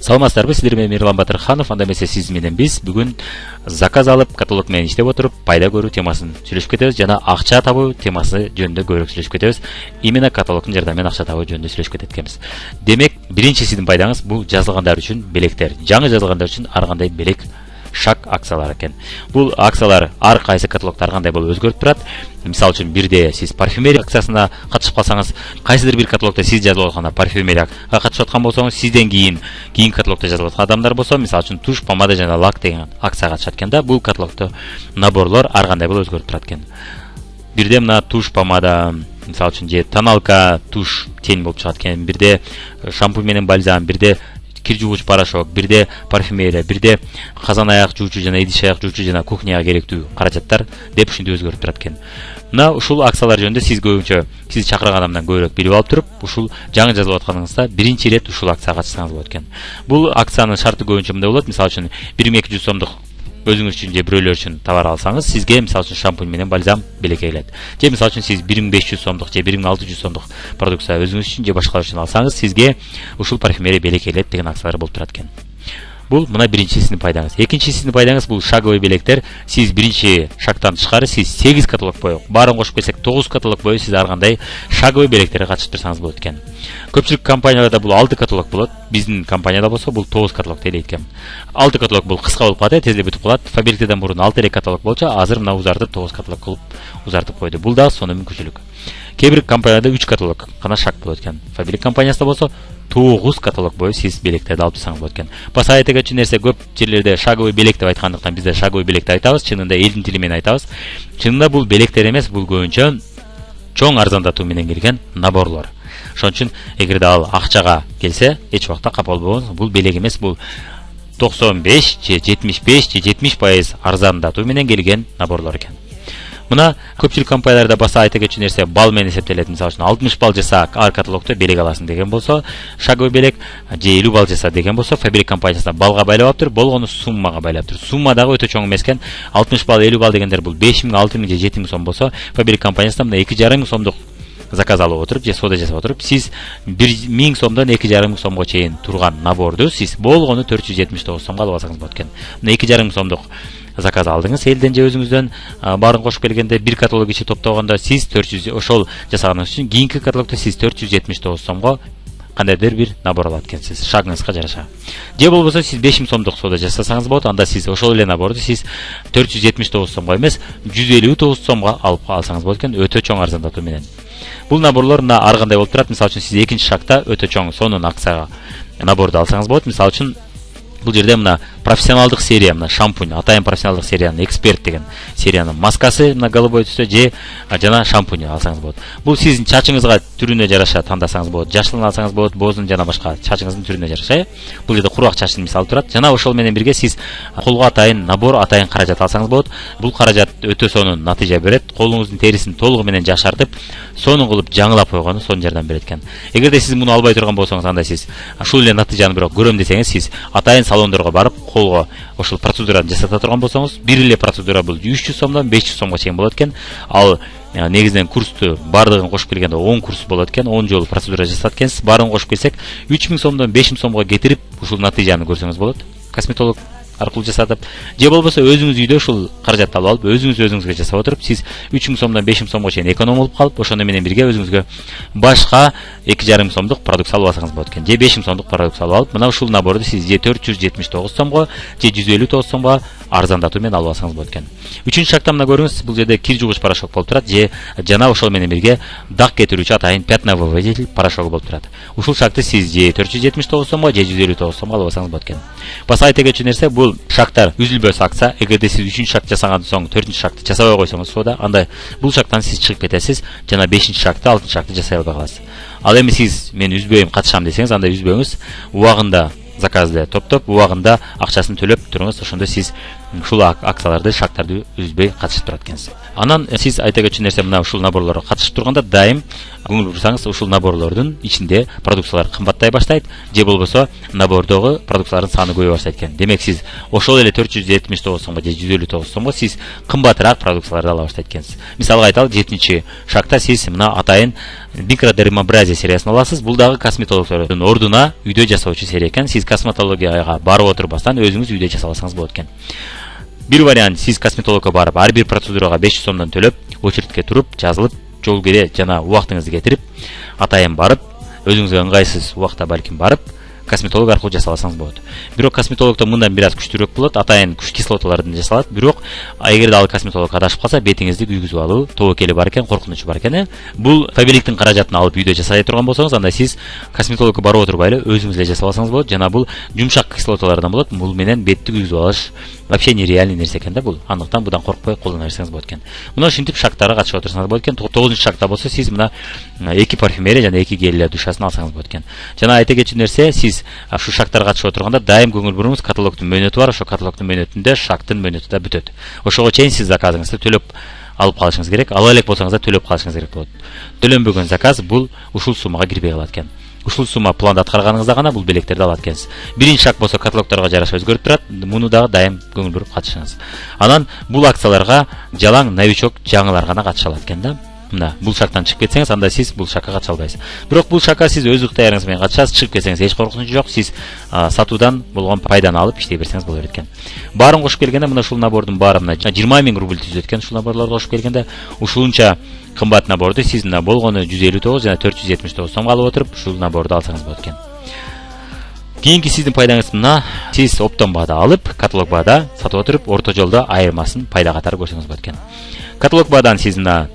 Саламатсыздарбы, сиздер менен Мирлан Батырханов, анда эмесе сиз менен биз бүгүн заказ алып, каталог менен иштеп отуруп, пайда көрүү темасын сүйлөшүп кетебиз жана акча табуу темасы жөнүндө көбүрөөк сүйлөшүп кетебиз. Именно каталогдун жардамы менен акча табуу жөнүндө сүйлөшүп кетет экенбиз. Демек, биринчи сиздин пайдаңыз бул жазылгандар үчүн белектер. Жаңы жазылгандар үчүн ар кандай белек шаг акциялар экен. Бул акциялар ар кайсы каталогдо ар кандай болуп өзгөрүп турат. Мисалы үчүн бирде сиз парфюмерия акциясына катышып калсаңыз, кайсыдыр бир каталогдо сиз жазылып атканда парфюмерияга катышып аткан болсоңуз, сизден кийин каталогдо жазылып аткан адамдар болсо, мисалы үчүн туш, помада жана лак деген акцияга катышат экен да. Бул каталогдо наборлор ар кандай болуп өзгөрүп турат экен. Бирде мына туш, помада, мисалы үчүн же тоналка, туш тең болуп чыгат экен. Бирде шампунь менен бальзам, бирде кир жуугуч порошок, бирде парфюмерия, бирде казан аяк жуучу жана идиш аяк жуучу жана кухняга керектүү каражаттар деп ушинтип өзгөрүп турат экен. Мына ушул акциялар жөнүндө сиз көбүнчө сиз чакырган адамдан көбүрөөк билип алып туруп, ушул жаңы жазылып атканыңызда биринчи ирет ушул акцияга катышсаңыз болот экен. Бул акциянын шарты көбүнчө мындай болот. Мисалы үчүн 1200 сомдук өзүңүз үчүн же бирөөлөр үчүн товар алсаңыз, сизге мисалы үчүн шампунь менен бальзам белекке келет. Же мисалы үчүн сиз 1500 сомдук же 1600 сомдук продукция өзүңүз үчүн же башкалар үчүн алсаңыз, сизге ушул парфюмерия белекке келет деген акциялар болуп турат экен. Бул мына биринчи сиздин пайдаңыз. Экинчи сиздин пайдаңыз бул шаговый белектер. Сиз биринчи шагтан тышкары сиз 8 каталог бою, баарын кошуп келсек 9 каталог бою сиз ар кандай шаговый белектерге катышып турсаңыз болот экен. Көпчүлүк компанияларда бул 6 каталог болот. Биздин компанияда болсо бул 9 каталог делейт экен. 6 каталог бул кыска болуп калат, тез эле бүтүп калат. Фабрикадан мурун 6 эле каталог болчу, азыр мына узартып 9 каталог кылып узартып койду. Бул да сонун мүмкүнчүлүк. Кээ бир компанияларда 3 каталог гана шаг болот экен. Фабрика компаниясында болсо 9 каталог бою сиз белектерди алып турсаңыз болот экен. Баса айта кетчү нерсе, көп жерлерде шаговый белек деп айткандыктан бизде шаговый белек деп айтабыз. Чынында элдин тили менен айтабыз. Чынында бул белектер эмес, бул көбүнчө чоң арзандатуу менен келген наборлор. Ошон үчүн эгерде ал акчага келсе, эч убакта капа болбоңуз. Бул белек эмес, бул 95 же 75 же 70% арзандатуу менен келген наборлор экен. Мына көпчүлүк компанияларда баса айта кетчү нерсе, бал менен эсептелет. Мисалы үчүн 60 бал жаса ар каталогдо белек аласың деген болсо, шаговый белек, же 50 бал жаса деген болсо, фабрика компаниясына балга байлап аптыр, болгону суммага байлап тур. Сумма дагы өтө чоң эмес экен. 60 бал, 50 бал дегендер бул 5000, 6000 же 7000 сом болсо, фабрика компаниясына мына 2,5 сомдук заказ алып отуруп, же соода жасап отуруп, сиз 1000 сомдон 2,5 сомго чейин турган наборду сиз болгону 479 сомго алып алсаңыз болот экен. Мына 2,5 сомдук заказ алдыңыз элден же өзүңүздөн, баарын кошуп келгенде бир каталог ичи топтогондо сиз 400, ошол жасаганыңыз үчүн кийинки каталогдо сиз 479 сомго кандайдыр бир набор алат экенсиз, шагыңызга жараша. Же болбосо сиз 5000 сомдук соода жасасаңыз болот, анда сиз ошол эле наборду сиз 479 сомго эмес, 159 сомго алып алсаңыз болот экен, өтө чоң арзандатуу менен. Бул наборлор мына ар кандай болуп турат. Мисалы үчүн сиз экинчи шагта өтө чоң сонун акцияга наборду алсаңыз болот. Мисалы үчүн бул жерде мына профессионалдык серия, мына шампунь, атайын профессионалдык сериянын эксперт деген сериянын маскасы, мына голубой түстө же жана шампунь алсаңыз болот. Бул сиздин чачыңызга түрүнө жараша тандасаңыз болот. Жаштын алсаңыз болот, боздун жана башка чачыңыздын түрүнө жараша. Бул жерде курак чачтын мисалы турат. Жана ошол менен бирге сиз колго атайын набор, атайын каражат алсаңыз болот. Бул каражат өтө сонун натыйжа берет. Колуңуздун терисин толугу менен жашартып, сонун кылып жаңылап койгону сонун жардам берет экен. Эгерде сиз муну албай турган болсоңуз, анда сиз ушул эле натыйжаны бирок көрөм десеңиз, сиз атайын салондорго барып, колго ошол процедураны жасата турган болсоңуз, бир эле процедура бул 300 сомдон 500 сомго чейин болот экен. Ал негизинен курсту бардыгын кошуп келгенде 10 курс болот экен, 10 жолу процедура жасат экенсиз. Баарын кошуп келсек 3000 сомдон 5000 сомго кетирип, ушул натыйжаны көрсөңүз болот. Косметолог аркылуу жасатып, же болбосо өзүңүз үйдө ушул каражатты алып алып, өзүңүзгө жасап отуруп, сиз 3000 сомдон 5000 сомго чейин эконом болуп калып, ошону менен бирге өзүңүзгө башка 2,5 сомдук продукция алып алсаңыз болот экен. Же 5000 сомдук продукция алып алып, мына ушул наборду сиз же 479 сомго, же 159 сомго арзандатуу менен алып алсаңыз болот экен. Үчүнчү шагта мына көрүңүз, бул жерде кир жуугуч порошок болуп турат, же жана ошол менен бирге дак кетирүүчү атайын пятновыводитель порошогу болуп турат. Ушул шагты сиз же 479 сомго, же 159 сомго алып алсаңыз болот экен. Баса айта кетчү нерсе, бул шагтар үзүлбөс акция. Эгерде сиз 3-чү шаг жасагандан соң 4-чү шагты жасабай койсоңуз соода, анда бул шагтан сиз чыгып кетесиз, жана 5-чи шагты, 6-чы шагты жасай албай каласыз. Ал эми сиз мен үзбөйм, катышам десеңиз, анда үзбөңүз, убагында заказды топтоп, убагында акчасын төлөп туруңуз. Ошондо сиз ушул акцияларды, шарттарды үзбөй катышып турат экенсиз. Анан сиз айта кетчү нерсе мына ушул наборлорго катышып турганда дайым көңүл бурсаңыз ушул наборлордун ичинде продукциялар кымбаттай баштайт, же болбосо набордогу продукциялардын саны көбөйө баштайт экен. Демек сиз ошол эле 479 сомго же 159 сомго сиз кымбатыраак продукцияларды ала баштайт экенсиз. Мисалга айталы 7-чи шакта сиз мына атайын микродермабразия сериясын аласыз. Бул дагы косметологдордун ордуна үйдө жасоочу серия экен. Сиз косметологияга барып отурбастан өзүңүз үйдө жасап алсаңыз болот экен. Бир вариант, сиз косметологко барып, ар бир процедурага 500 сомдон төлөп, очередке туруп, жазылып, жол кере жана убактыңызды кетирип, атайын барып, өзүңүзгө ыңгайсыз убакта балким барып, косметолог аркылуу жасалсаңыз болот. Бирок косметологдо мындан бир аз күчтүүрөөк болот, атайын күч кислоталардан жасалат. Бирок эгерде ал косметолог адашып калса, бетиңизди күйгүзүп алуу тобокели бар экен, коркунучу бар экен. Бул фабиликтин каражатын алып үйдө жасай турган болсоңуз, анда сиз косметологко барып отурбай эле өзүңүз эле жасап алсаңыз болот. Жана бул жумшак кислоталардан болот. Бул менен бетти күйгүзүп алыш вообще нереальный нерсе экен да бул. Андыктан будан коркпой колдона берсеңиз болот экен. Мына ушинтип шактарга катышып отурсаңыз болот экен. 9-чу шакта болсо сиз мына 2 парфюмерия жана 2 гель душасын алсаңыз болот экен. Жана айта кетчү нерсе, сиз ушу шактарга катышып отурганда дайым көңүл буруңуз, каталогдун мөөнөтү бар, ошо каталогдун мөөнөтүндө шактын мөөнөтү да бүтөт. Ошого чейин сиз заказыңызды төлөп алып калышыңыз керек. Ала элек болсоңуз да төлөп калышыңыз керек болот. Төлөнбөгөн заказ бул ушул суммага кирбей калат экен. Ушул сумма планды аткарганыңызда гана бул белектерди алат экенсиз. Биринчи шак болсо каталогдорго жараша өзгөрүп турат. Муну дагы дайым көңүл буруп катышыңыз. Анан бул акцияларга жалаң новичок жаңылар гана катыша алат экен да. Мына бул шактан чыгып кетсеңиз, анда сиз бул шакка катыша албайсыз. Бирок бул шакка сиз өз ыктыярыңыз менен катышасыз, чыгып кетсеңиз эч коркунуч жок. Сиз сатуудан болгон пайданы алып иштей берсеңиз боло берет экен. Баарын кошуп келгенде мына ушул набордун баары мына 20 000 рубль түзөт экен. Ушул наборлорду кошуп келгенде ушунча кымбат наборду сиз мына болгону 159 жана 479 сомго алып отуруп, ушул наборду алсаңыз болот экен. Кийинки сиздин пайдаңыз мына, сиз оптом баада алып, каталог баада сатып отуруп, орто жолдо айырмасын пайда катары көрсөңүз болот экен. Каталог баадан сиз мына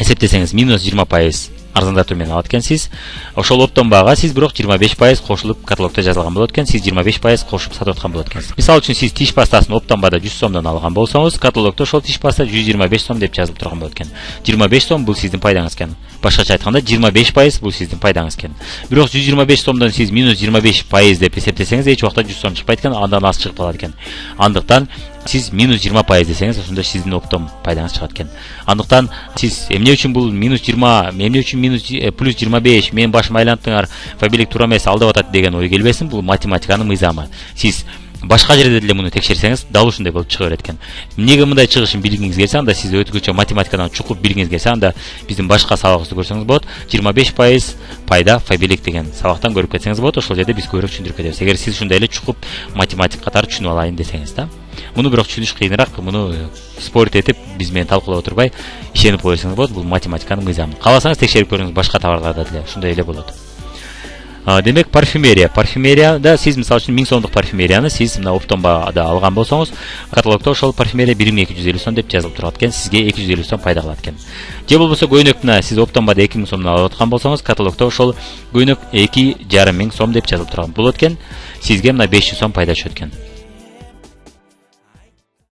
эсептесеңиз минус 20% арзандатуу менен алат экенсиз. Ошол оптом баага сиз бирок 25% кошулуп каталогдо жазылган болот экен. Сиз 25% кошуп сатып аткан болот экенсиз. Мисалы үчүн сиз тиш пастасын оптом баада 100 сомдон алган болсоңуз, каталогдо ошол тиш паста 125 сом деп жазылып турган болот экен. 25 сом бул сиздин пайдаңыз экен. Башкача айтканда 25% бул сиздин пайдаңыз экен. Бирок 125 сомдон сиз минус 25% деп эсептесеңиз, эч убакта 100 сом чыкпайт экен, андан аз чыгып калат экен. Андыктан сиз минус 20% десеңиз, ошондо сиздин оптом пайдаңыз чыгат экен. Андыктан сиз эмне үчүн бул минус 20, эмне үчүн минус плюс 25, мен башым айлантыңар, фабилик туура эмес, алдап атат деген ой келбесин, бул математиканын мыйзамы. Сиз башка жерде деле муну текшерсеңиз, дал ушундай болуп чыга берет экен. Эмнеге мындай чыгышын билгиңиз келсе, анда сиз өткүчө математикадан чукуп билгиңиз келсе, анда биздин башка сабагыбызды көрсөңүз болот. 25% пайда фабилик деген сабактан көрүп кетсеңиз болот. Ошол жерде биз көбүрөөк түшүндүрүп кетебиз. Эгер сиз ушундай эле чукуп математик катары түшүнүп алайын десеңиз да. Муну бирок түшүнүш кыйыныраак, муну спорт этип биз менен талкуулап отурбай ишенип койсоңуз болот. Бул математиканын мыйзамы. Кааласаңыз текшерип көрүңүз башка товарларда деле ушундай эле болот. Демек парфюмерияда сиз мисалы үчүн 1000 сомдук парфюмерияны сиз мына оптом баада алган болсоңуз, каталогдо ошол парфюмерия 1250 сом деп жазылып турат экен, сизге 250 сом пайда кылат экен. Же болбосо көйнөкүнө сиз оптом баада 2000 сомдон алып аткан болсоңуз, каталогдо ошол көйнөк 2500 сом деп жазылып турган болот экен, сизге мына 500 сом пайда түшөт экен.